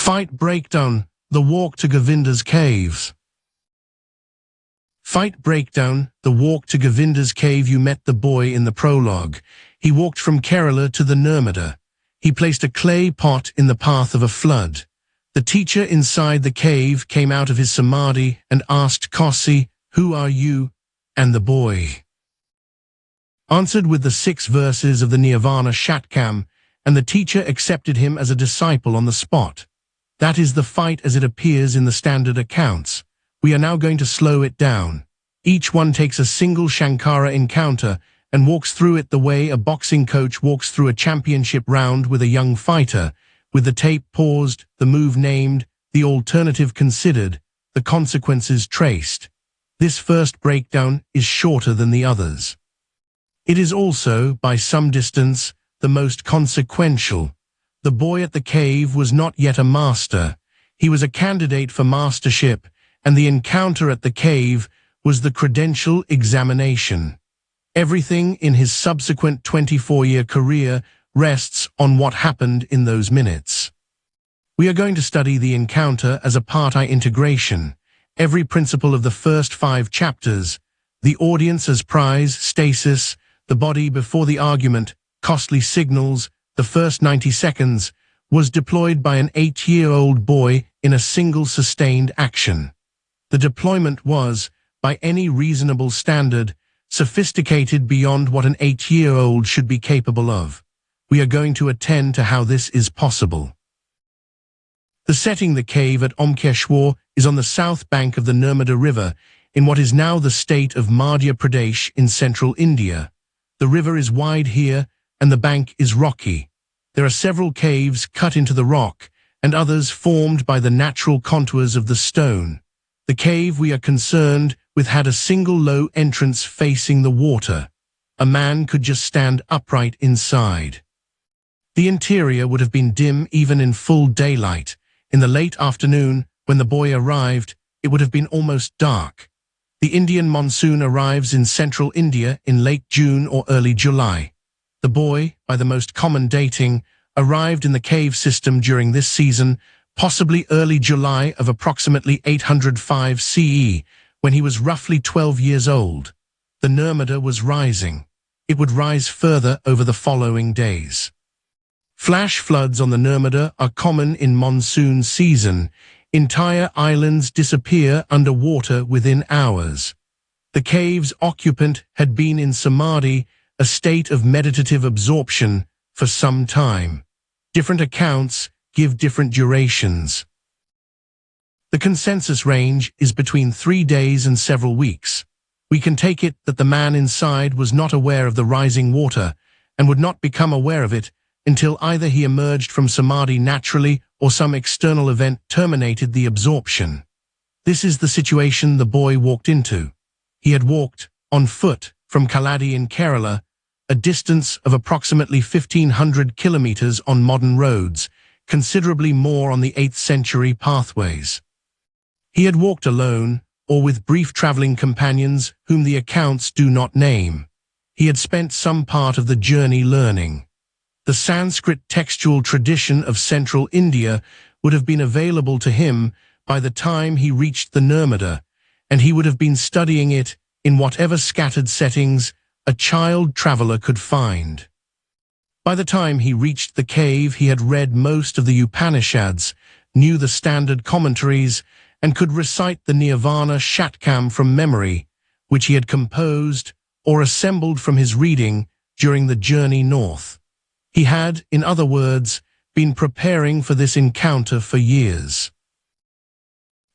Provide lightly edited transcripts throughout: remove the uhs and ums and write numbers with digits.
Fight Breakdown, The Walk to Govinda's Caves. Fight Breakdown, The Walk to Govinda's Cave. You met the boy in the prologue. He walked from Kerala to the Nirmada. He placed a clay pot in the path of a flood. The teacher inside the cave came out of his samadhi and asked Kosi, "Who are you?" And the boy answered with the 6 verses of the Nirvana Shatkam, and the teacher accepted him as a disciple on the spot. That is the fight as it appears in the standard accounts. We are now going to slow it down. Each one takes a single Shankara encounter and walks through it the way a boxing coach walks through a championship round with a young fighter, with the tape paused, the move named, the alternative considered, the consequences traced. This first breakdown is shorter than the others. It is also, by some distance, the most consequential. The boy at the cave was not yet a master. He was a candidate for mastership, and the encounter at the cave was the credential examination. Everything in his subsequent 24-year career rests on what happened in those minutes. We are going to study the encounter as a part-I integration. Every principle of the first 5 chapters, the audience as prize, stasis, the body before the argument, costly signals, the first 90 seconds, was deployed by an 8-year-old boy in a single sustained action. The deployment was, by any reasonable standard, sophisticated beyond what an 8-year-old should be capable of. We are going to attend to how this is possible. The setting: the cave at Omkeshwar is on the south bank of the Nirmada River, in what is now the state of Madhya Pradesh in central India. The river is wide here, and the bank is rocky. There are several caves cut into the rock, and others formed by the natural contours of the stone. The cave we are concerned with had a single low entrance facing the water. A man could just stand upright inside. The interior would have been dim even in full daylight. In the late afternoon, when the boy arrived, it would have been almost dark. The Indian monsoon arrives in central India in late June or early July. The boy, by the most common dating, arrived in the cave system during this season, possibly early July of approximately 805 CE, when he was roughly 12 years old. The Nirmada was rising. It would rise further over the following days. Flash floods on the Nirmada are common in monsoon season. Entire islands disappear under water within hours. The cave's occupant had been in samadhi, a state of meditative absorption, for some time. Different accounts give different durations. The consensus range is between 3 days and several weeks. We can take it that the man inside was not aware of the rising water and would not become aware of it until either he emerged from samadhi naturally or some external event terminated the absorption. This is the situation the boy walked into. He had walked, on foot, from Kaladi in Kerala, a distance of approximately 1,500 kilometers on modern roads, considerably more on the 8th century pathways. He had walked alone, or with brief traveling companions whom the accounts do not name. He had spent some part of the journey learning. The Sanskrit textual tradition of central India would have been available to him by the time he reached the Nirmada, and he would have been studying it in whatever scattered settings a child traveler could find. By the time he reached the cave, he had read most of the Upanishads, knew the standard commentaries, and could recite the Nirvana Shatkam from memory, which he had composed or assembled from his reading during the journey north. He had, in other words, been preparing for this encounter for years.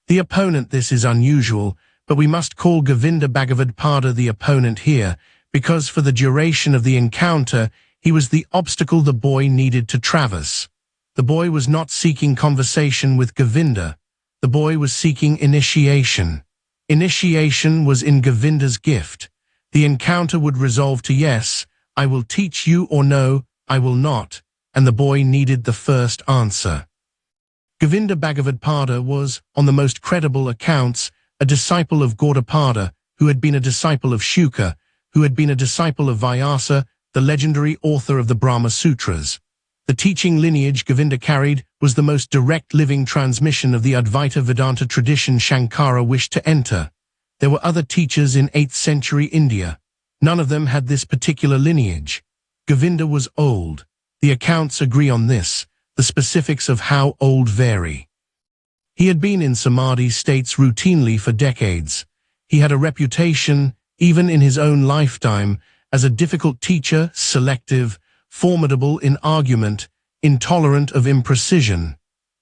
The opponent: this is unusual, but we must call Govinda Bhagavad-pada the opponent here, because for the duration of the encounter, he was the obstacle the boy needed to traverse. The boy was not seeking conversation with Govinda. The boy was seeking initiation. Initiation was in Govinda's gift. The encounter would resolve to yes, I will teach you, or no, I will not, and the boy needed the first answer. Govinda Bhagavad-pada was, on the most credible accounts, a disciple of Gaudapada, who had been a disciple of Shuka, who had been a disciple of Vyasa, the legendary author of the Brahma Sutras. The teaching lineage Govinda carried was the most direct living transmission of the Advaita Vedanta tradition Shankara wished to enter. There were other teachers in 8th century India. None of them had this particular lineage. Govinda was old. The accounts agree on this. The specifics of how old vary. He had been in samadhi states routinely for decades. He had a reputation, even in his own lifetime, as a difficult teacher, selective, formidable in argument, intolerant of imprecision.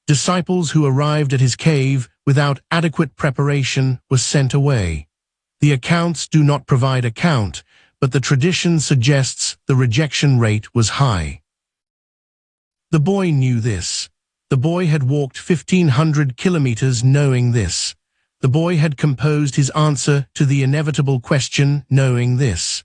Disciples who arrived at his cave without adequate preparation were sent away. The accounts do not provide account, but the tradition suggests the rejection rate was high. The boy knew this. The boy had walked 1,500 kilometers knowing this. The boy had composed his answer to the inevitable question knowing this.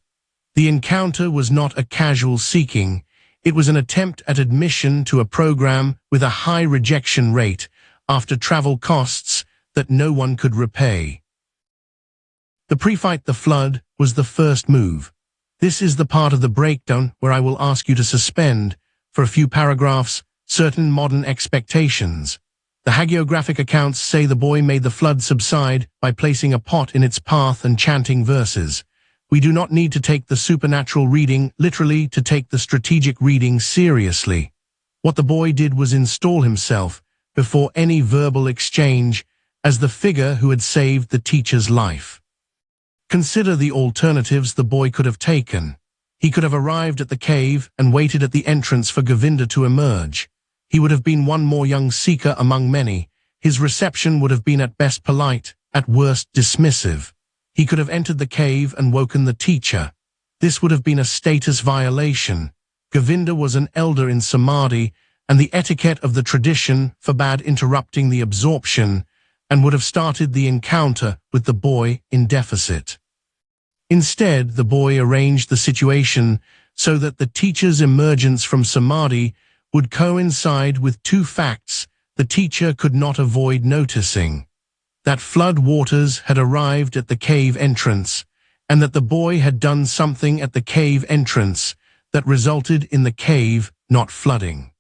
The encounter was not a casual seeking. It was an attempt at admission to a program with a high rejection rate after travel costs that no one could repay. The pre-fight the flood was the first move. This is the part of the breakdown where I will ask you to suspend, for a few paragraphs, certain modern expectations. The hagiographic accounts say the boy made the flood subside by placing a pot in its path and chanting verses. We do not need to take the supernatural reading literally to take the strategic reading seriously. What the boy did was install himself, before any verbal exchange, as the figure who had saved the teacher's life. Consider the alternatives the boy could have taken. He could have arrived at the cave and waited at the entrance for Govinda to emerge. He would have been one more young seeker among many. His reception would have been at best polite, at worst dismissive. He could have entered the cave and woken the teacher. This would have been a status violation. Govinda was an elder in samadhi, and the etiquette of the tradition forbade interrupting the absorption, and would have started the encounter with the boy in deficit. Instead, the boy arranged the situation so that the teacher's emergence from samadhi would coincide with two facts the teacher could not avoid noticing: that flood waters had arrived at the cave entrance, and that the boy had done something at the cave entrance that resulted in the cave not flooding.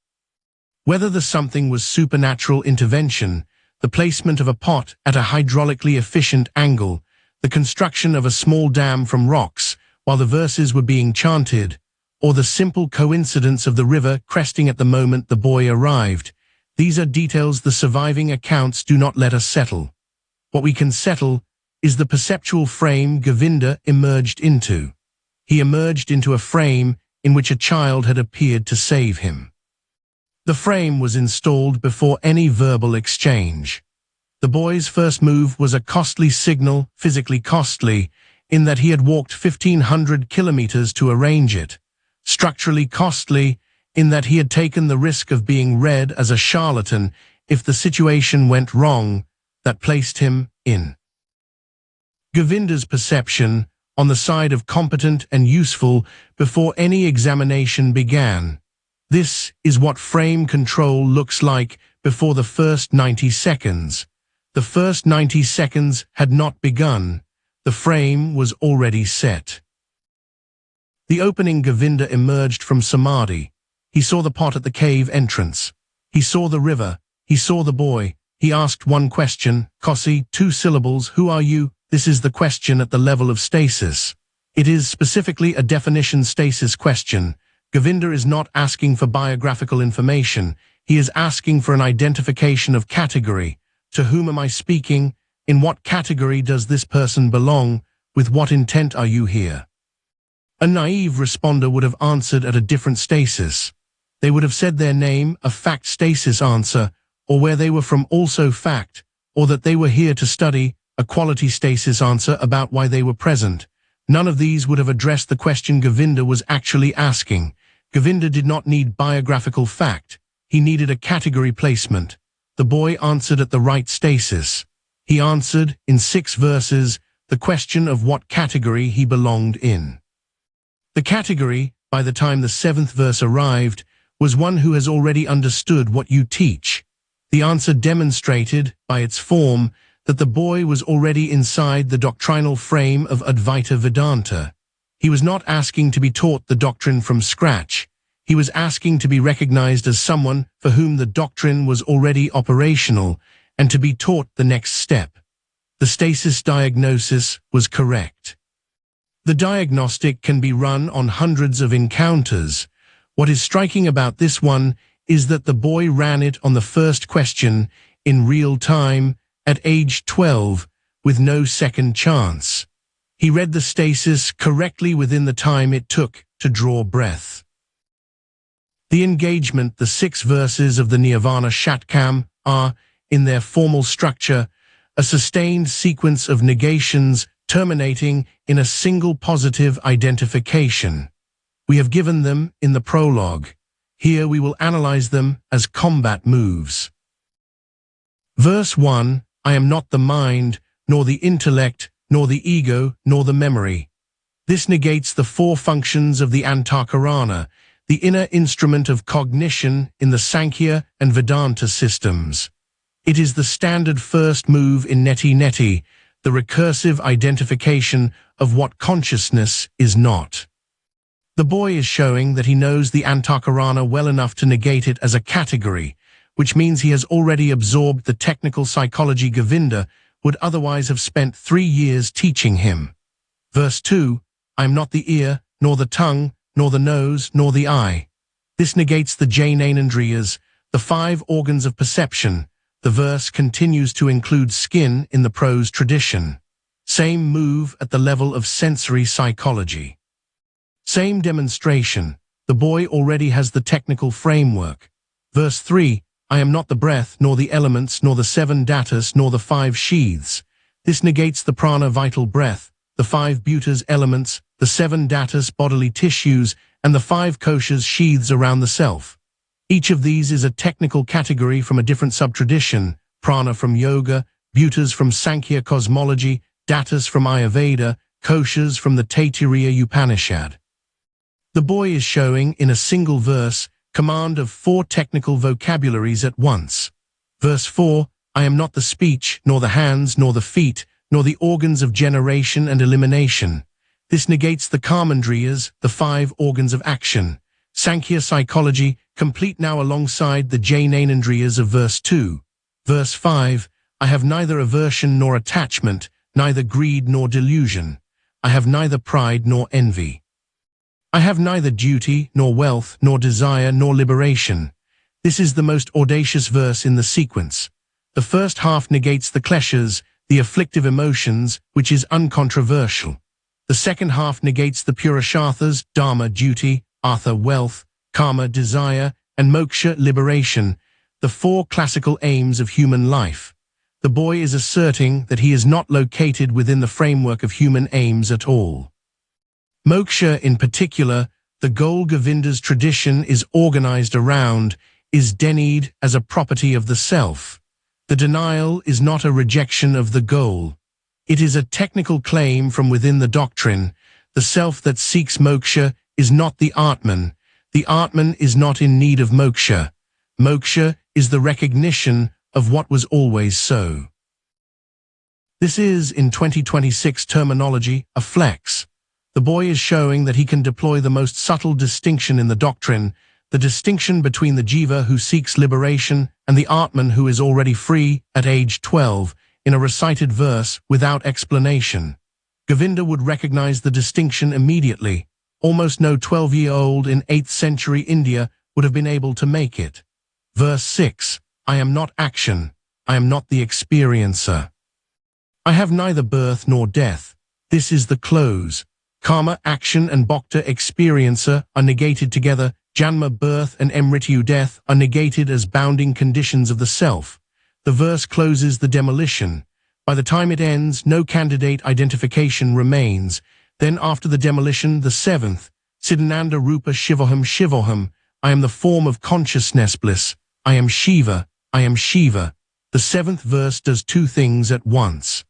Whether the something was supernatural intervention, the placement of a pot at a hydraulically efficient angle, the construction of a small dam from rocks while the verses were being chanted, or the simple coincidence of the river cresting at the moment the boy arrived, these are details the surviving accounts do not let us settle. What we can settle is the perceptual frame Govinda emerged into. He emerged into a frame in which a child had appeared to save him. The frame was installed before any verbal exchange. The boy's first move was a costly signal, physically costly, in that he had walked 1,500 kilometers to arrange it. Structurally costly, in that he had taken the risk of being read as a charlatan if the situation went wrong, that placed him in Govinda's perception on the side of competent and useful before any examination began. This is what frame control looks like before the first 90 seconds. The first 90 seconds had not begun. The frame was already set. The opening Govinda emerged from samadhi. He saw the pot at the cave entrance. He saw the river. He saw the boy. He asked one question, Kosi, 2 syllables, who are you? This is the question at the level of stasis. It is specifically a definition stasis question. Govinda is not asking for biographical information. He is asking for an identification of category. To whom am I speaking? In what category does this person belong? With what intent are you here? A naive responder would have answered at a different stasis. They would have said their name, a fact stasis answer, or where they were from also fact, or that they were here to study, a quality stasis answer about why they were present. None of these would have addressed the question Govinda was actually asking. Govinda did not need biographical fact. He needed a category placement. The boy answered at the right stasis. He answered, in 6 verses, the question of what category he belonged in. The category, by the time the 7th verse arrived, was one who has already understood what you teach. The answer demonstrated, by its form, that the boy was already inside the doctrinal frame of Advaita Vedanta. He was not asking to be taught the doctrine from scratch. He was asking to be recognized as someone for whom the doctrine was already operational and to be taught the next step. The stasis diagnosis was correct. The diagnostic can be run on hundreds of encounters. What is striking about this one is that the boy ran it on the first question in real time at age 12 with no second chance. He read the stasis correctly within the time it took to draw breath. The engagement, the 6 verses of the Nirvana Shatkam are, in their formal structure, a sustained sequence of negations terminating in a single positive identification. We have given them in the prologue. Here we will analyze them as combat moves. Verse 1, I am not the mind, nor the intellect, nor the ego, nor the memory. This negates the 4 functions of the Antakarana, the inner instrument of cognition in the Sankhya and Vedanta systems. It is the standard first move in neti-neti, the recursive identification of what consciousness is not. The boy is showing that he knows the Antakarana well enough to negate it as a category, which means he has already absorbed the technical psychology Govinda would otherwise have spent 3 years teaching him. Verse 2, I am not the ear, nor the tongue, nor the nose, nor the eye. This negates the Jnanendriyas, the 5 organs of perception. The verse continues to include skin in the prose tradition. Same move at the level of sensory psychology. Same demonstration. The boy already has the technical framework. Verse 3, I am not the breath, nor the elements, nor the 7 datas, nor the 5 sheaths. This negates the prana vital breath, the 5 bhutas elements, the 7 datas bodily tissues, and the 5 koshas sheaths around the self. Each of these is a technical category from a different sub-tradition, prana from yoga, bhutas from Sankhya cosmology, datas from Ayurveda, koshas from the Taittiriya Upanishad. The boy is showing, in a single verse, command of 4 technical vocabularies at once. Verse 4, I am not the speech, nor the hands, nor the feet, nor the organs of generation and elimination. This negates the Karmendriyas, the 5 organs of action. Sankhya psychology, complete now alongside the Jnanendriyas of verse 2. Verse 5, I have neither aversion nor attachment, neither greed nor delusion. I have neither pride nor envy. I have neither duty, nor wealth, nor desire, nor liberation. This is the most audacious verse in the sequence. The first half negates the kleshas, the afflictive emotions, which is uncontroversial. The second half negates the purusharthas, dharma, duty, artha, wealth, karma, desire, and moksha, liberation, the 4 classical aims of human life. The boy is asserting that he is not located within the framework of human aims at all. Moksha in particular, the goal Govinda's tradition is organized around, is denied as a property of the self. The denial is not a rejection of the goal. It is a technical claim from within the doctrine. The self that seeks moksha is not the Atman. The Atman is not in need of moksha. Moksha is the recognition of what was always so. This is, in 2026 terminology, a flex. The boy is showing that he can deploy the most subtle distinction in the doctrine, the distinction between the jiva who seeks liberation and the Atman who is already free at age 12, in a recited verse without explanation. Govinda would recognize the distinction immediately. Almost no 12-year-old in 8th century India would have been able to make it. Verse 6, I am not action, I am not the experiencer. I have neither birth nor death. This is the close. Karma, action, and bhakta, experiencer, are negated together. Janma, birth, and mrityu, death, are negated as bounding conditions of the self. The verse closes the demolition. By the time it ends, no candidate identification remains. Then after the demolition, the 7th, Siddhananda Rupa Shivoham Shivoham, I am the form of consciousness bliss. I am Shiva, I am Shiva. The 7th verse does 2 things at once.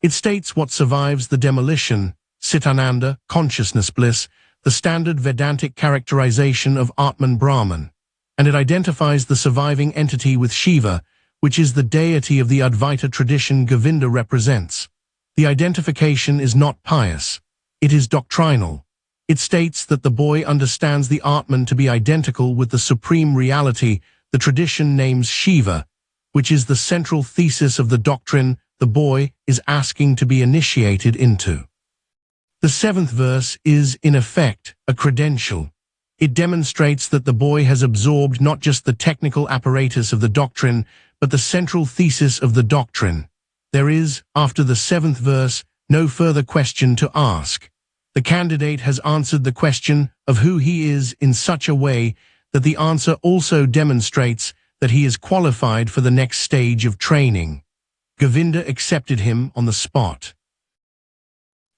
It states what survives the demolition, Siddhananda, consciousness bliss, the standard Vedantic characterization of Atman Brahman, and it identifies the surviving entity with Shiva, which is the deity of the Advaita tradition Govinda represents. The identification is not pious. It is doctrinal. It states that the boy understands the Atman to be identical with the supreme reality the tradition names Shiva, which is the central thesis of the doctrine the boy is asking to be initiated into. The 7th verse is, in effect, a credential. It demonstrates that the boy has absorbed not just the technical apparatus of the doctrine, but the central thesis of the doctrine. There is, after the 7th verse, no further question to ask. The candidate has answered the question of who he is in such a way that the answer also demonstrates that he is qualified for the next stage of training. Govinda accepted him on the spot.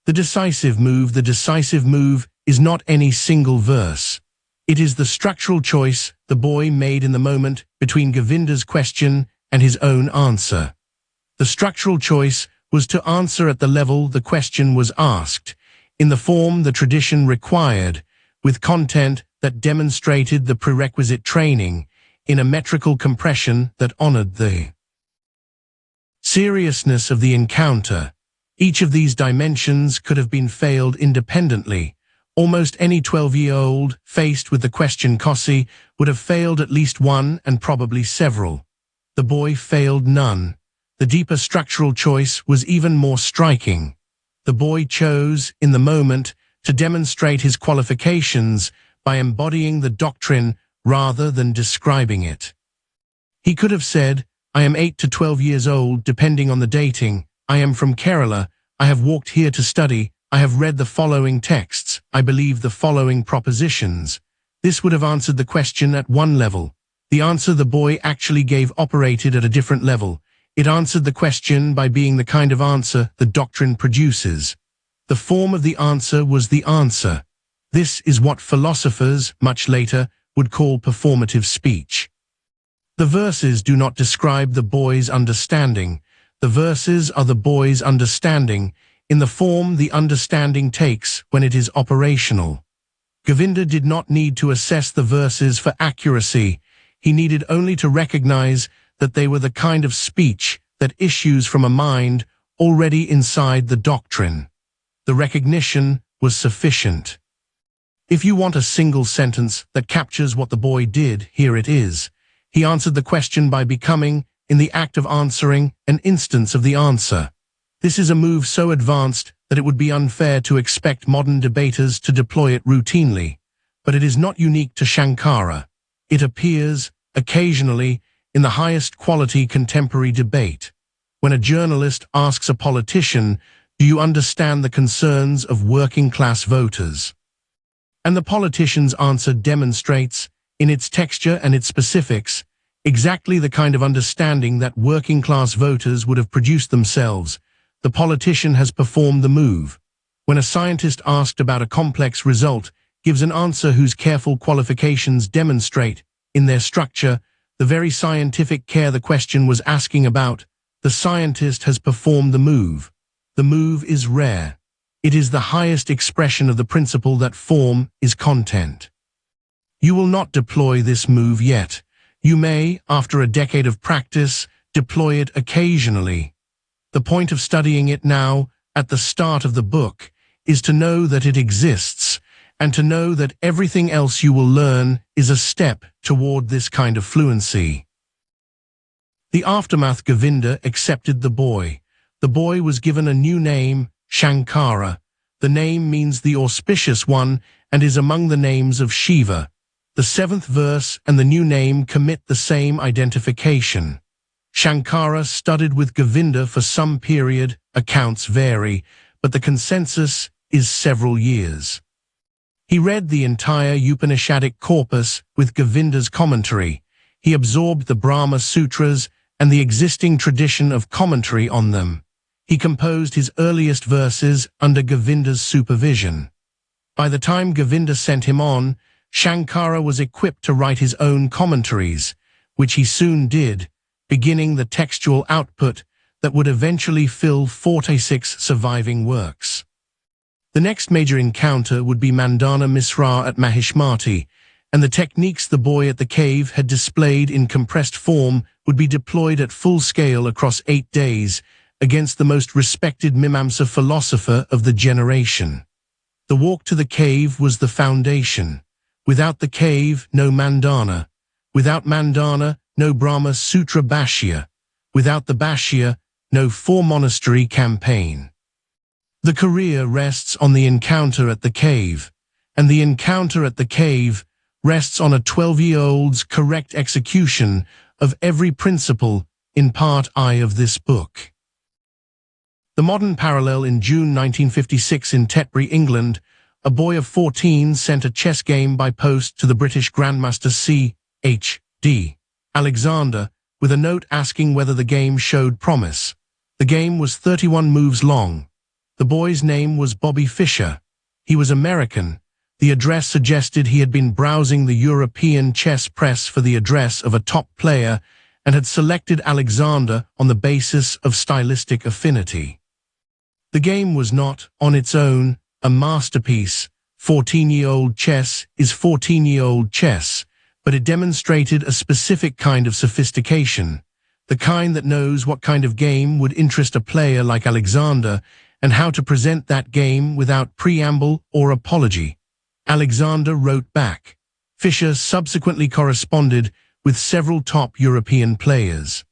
The decisive move is not any single verse. It is the structural choice the boy made in the moment between Govinda's question and his own answer. The structural choice was to answer at the level the question was asked, in the form the tradition required, with content that demonstrated the prerequisite training, in a metrical compression that honored the seriousness of the encounter. Each of these dimensions could have been failed independently. Almost any 12-year-old faced with the question Kossi would have failed at least one and probably several. The boy failed none. The deeper structural choice was even more striking. The boy chose, in the moment, to demonstrate his qualifications by embodying the doctrine rather than describing it. He could have said, "I am 8 to 12 years old, depending on the dating. I am from Kerala. I have walked here to study. I have read the following texts. I believe the following propositions." This would have answered the question at one level. The answer the boy actually gave operated at a different level. It answered the question by being the kind of answer the doctrine produces. The form of the answer was the answer. This is what philosophers, much later, would call performative speech. The verses do not describe the boy's understanding. The verses are the boy's understanding, in the form the understanding takes when it is operational. Govinda did not need to assess the verses for accuracy. He needed only to recognize that they were the kind of speech that issues from a mind already inside the doctrine. The recognition was sufficient. If you want a single sentence that captures what the boy did, here it is. He answered the question by becoming, in the act of answering, an instance of the answer. This is a move so advanced that it would be unfair to expect modern debaters to deploy it routinely. But it is not unique to Shankara. It appears, occasionally, in the highest quality contemporary debate. When a journalist asks a politician, "Do you understand the concerns of working-class voters?" And the politician's answer demonstrates, in its texture and its specifics, exactly the kind of understanding that working-class voters would have produced themselves. The politician has performed the move. When a scientist asked about a complex result gives an answer whose careful qualifications demonstrate, in their structure, the very scientific care the question was asking about, the scientist has performed the move. The move is rare. It is the highest expression of the principle that form is content. You will not deploy this move yet. You may, after a decade of practice, deploy it occasionally. The point of studying it now, at the start of the book, is to know that it exists, and to know that everything else you will learn is a step toward this kind of fluency. The aftermath. Govinda accepted the boy. The boy was given a new name, Shankara. The name means the auspicious one and is among the names of Shiva. The 7th verse and the new name commit the same identification. Shankara studied with Govinda for some period, accounts vary, but the consensus is several years. He read the entire Upanishadic corpus with Govinda's commentary. He absorbed the Brahma Sutras and the existing tradition of commentary on them. He composed his earliest verses under Govinda's supervision. By the time Govinda sent him on, Shankara was equipped to write his own commentaries, which he soon did, beginning the textual output that would eventually fill 46 surviving works. The next major encounter would be Mandana Misra at Mahishmati, and the techniques the boy at the cave had displayed in compressed form would be deployed at full scale across 8 days against the most respected Mimamsa philosopher of the generation. The walk to the cave was the foundation. Without the cave, no Mandana. Without Mandana, no Brahma Sutra Bhashya. Without the Bhashya, no four-monastery campaign. The career rests on the encounter at the cave, and the encounter at the cave rests on a 12-year-old's correct execution of every principle in Part I of this book. The modern parallel: in June 1956 in Tetbury, England, a boy of 14 sent a chess game by post to the British Grandmaster C.H.D. Alexander with a note asking whether the game showed promise. The game was 31 moves long. The boy's name was Bobby Fischer. He was American. The address suggested he had been browsing the European chess press for the address of a top player and had selected Alexander on the basis of stylistic affinity. The game was not, on its own, a masterpiece. 14-year-old chess is 14-year-old chess, but it demonstrated a specific kind of sophistication, the kind that knows what kind of game would interest a player like Alexander and how to present that game without preamble or apology. Alexander wrote back. Fischer subsequently corresponded with several top European players.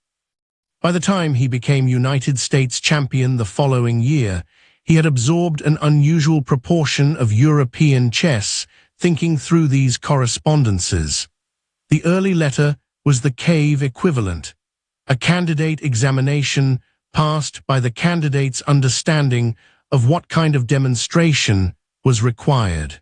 By the time he became United States champion the following year, he had absorbed an unusual proportion of European chess, thinking through these correspondences. The early letter was the cave equivalent, a candidate examination passed by the candidate's understanding of what kind of demonstration was required.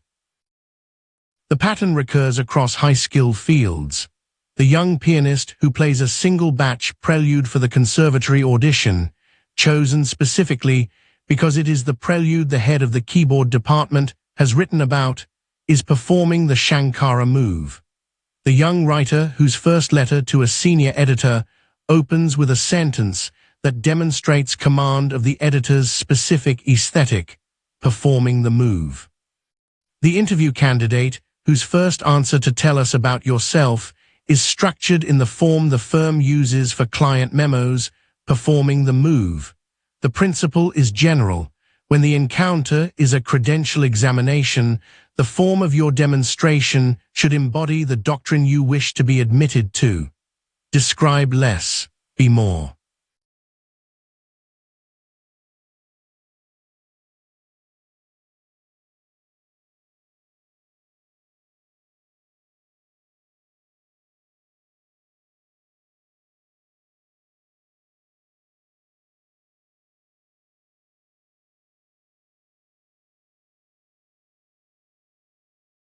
The pattern recurs across high-skill fields. The young pianist who plays a single-batch prelude for the conservatory audition, chosen specifically because it is the prelude the head of the keyboard department has written about, is performing the Shankara move. The young writer whose first letter to a senior editor opens with a sentence that demonstrates command of the editor's specific aesthetic, performing the move. The interview candidate whose first answer to "tell us about yourself" is structured in the form the firm uses for client memos, performing the move. The principle is general. When the encounter is a credential examination, the form of your demonstration should embody the doctrine you wish to be admitted to. Describe less, be more.